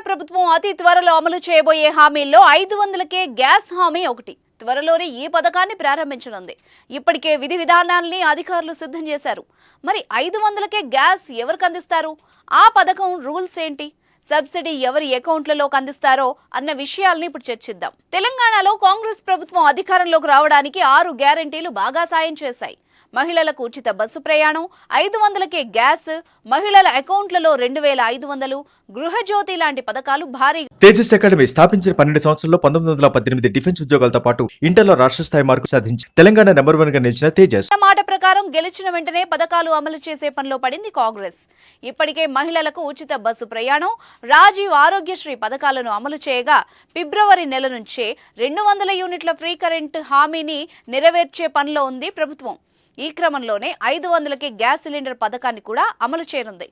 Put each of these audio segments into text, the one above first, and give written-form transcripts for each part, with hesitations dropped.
ప్రభుత్వం అతి త్వరలో అమలు చేయబోయే హామీల్లో 500కే గ్యాస్ హామీ ఒకటి. త్వరలోనే ఈ పథకాన్ని ప్రారంభించనుంది. ఇప్పటికే విధి విధానాల్ని అధికారులు సిద్ధం చేశారు. మరి 500కే గ్యాస్ ఎవరికి అందిస్తారు? ఆ పథకం రూల్స్ ఏంటి? సబ్సిడీ ఎవరి అకౌంట్లలోకి అందిస్తారో అన్న విషయాల్ని ఇప్పుడు చర్చిద్దాం. తెలంగాణలో కాంగ్రెస్ ప్రభుత్వం అధికారంలోకి రావడానికి 6 గ్యారెంటీలు బాగా సాయం చేశాయి. మహిళలకు ఉచిత బస్సు ప్రయాణం, 500కే గ్యాస్, మహిళల అకౌంట్లలో 2500, గృహజ్యోతి లాంటి పథకాలు భారీ. తేజస్ అకాడమీ స్థాపించిన 12 సంవత్సరాల్లో 1918 డిఫెన్స్ ఉద్యోగాలతో పాటు ఇంటర్లో రాష్ట్ర స్థాయి మార్కు సాధించి తెలంగాణ నెంబర్ 1 గా నిలిచిన తేజస్ మాట ప్రకారం గెలిచిన వెంటనే పథకాలు అమలు చేసే పనిలో పడింది కాంగ్రెస్. ఇప్పటికే మహిళలకు ఉచిత బస్సు ప్రయాణం, రాజీవ్ ఆరోగ్యశ్రీ పథకాలను అమలు చేయగా ఫిబ్రవరి నెల నుంచే 200 యూనిట్ల ఫ్రీ కరెంట్ హామీని నెరవేర్చే పనిలో ఉంది ప్రభుత్వం. ఈ క్రమంలోనే 500కే గ్యాస్ సిలిండర్ పథకాన్ని కూడా అమలు చేయనుంది.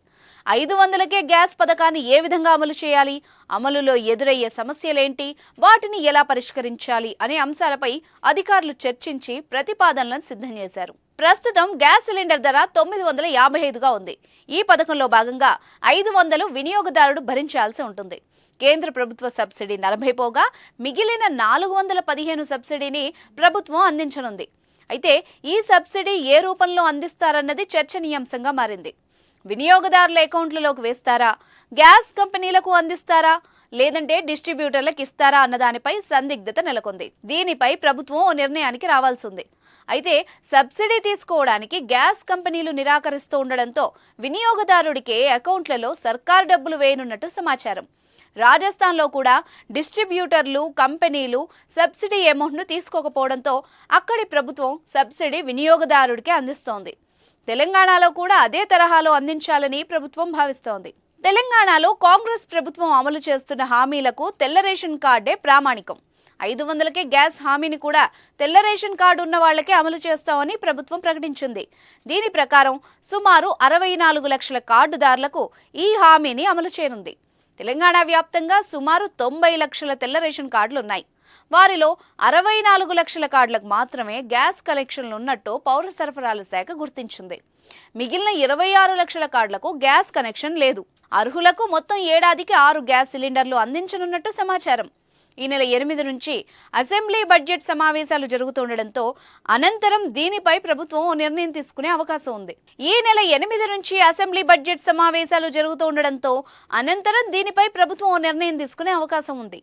500కే గ్యాస్ పథకాన్ని ఏ విధంగా అమలు చేయాలి, అమలులో ఎదురయ్యే సమస్యలేంటి, వాటిని ఎలా పరిష్కరించాలి అనే అంశాలపై అధికారులు చర్చించి ప్రతిపాదనలను సిద్ధం చేశారు. ప్రస్తుతం గ్యాస్ సిలిండర్ ధర 955గా ఉంది. ఈ పథకంలో భాగంగా 500 వినియోగదారుడు భరించాల్సి ఉంటుంది. కేంద్ర ప్రభుత్వ సబ్సిడీ 40 పోగా మిగిలిన 415 సబ్సిడీని ప్రభుత్వం అందించనుంది. అయితే ఈ సబ్సిడీ ఏ రూపంలో అందిస్తారన్నది చర్చనీయాంశంగా మారింది. వినియోగదారుల అకౌంట్లలోకి వేస్తారా, గ్యాస్ కంపెనీలకు అందిస్తారా, లేదంటే డిస్ట్రిబ్యూటర్లకు ఇస్తారా అన్నదానిపై సందిగ్ధత నెలకొంది. దీనిపై ప్రభుత్వం ఓ నిర్ణయానికి రావాల్సింది. అయితే సబ్సిడీ తీసుకోవడానికి గ్యాస్ కంపెనీలు నిరాకరిస్తూ ఉండడంతో వినియోగదారుడికే అకౌంట్లలో సర్కార్ డబ్బులు వేయనున్నట్టు సమాచారం. రాజస్థాన్లో కూడా డిస్ట్రిబ్యూటర్లు, కంపెనీలు సబ్సిడీ అమౌంట్ను తీసుకోకపోవడంతో అక్కడి ప్రభుత్వం సబ్సిడీ వినియోగదారుడికే అందిస్తోంది. తెలంగాణలో కూడా అదే తరహాలో అందించాలని ప్రభుత్వం భావిస్తోంది. తెలంగాణలో కాంగ్రెస్ ప్రభుత్వం అమలు చేస్తున్న హామీలకు తెల్ల రేషన్ కార్డే ప్రామాణికం. 500కే గ్యాస్ హామీని కూడా తెల్ల రేషన్ కార్డు ఉన్న వాళ్లకే అమలు చేస్తామని ప్రభుత్వం ప్రకటించింది. దీని ప్రకారం సుమారు 64 లక్షల కార్డుదారులకు ఈ హామీని అమలు చేయనుంది. తెలంగాణ వ్యాప్తంగా సుమారు 90 లక్షల తెల్ల రేషన్ కార్డులు ఉన్నాయి. వారిలో 64 లక్షల కార్డులకు మాత్రమే గ్యాస్ కనెక్షన్లు ఉన్నట్టు పౌర సరఫరాల శాఖ గుర్తించింది. మిగిలిన 26 లక్షల కార్డులకు గ్యాస్ కనెక్షన్ లేదు. అర్హులకు మొత్తం ఏడాదికి 6 గ్యాస్ సిలిండర్లు అందించనున్నట్టు సమాచారం. ఈ నెల 8 నుంచి అసెంబ్లీ బడ్జెట్ సమావేశాలు జరుగుతుండటంతో అనంతరం దీనిపై ప్రభుత్వం ఓ నిర్ణయం తీసుకునే అవకాశం ఉంది. ఈ నెల 8 నుంచి అసెంబ్లీ బడ్జెట్ సమావేశాలు జరుగుతుండటంతో అనంతరం దీనిపై ప్రభుత్వం ఓ నిర్ణయం తీసుకునే అవకాశం ఉంది.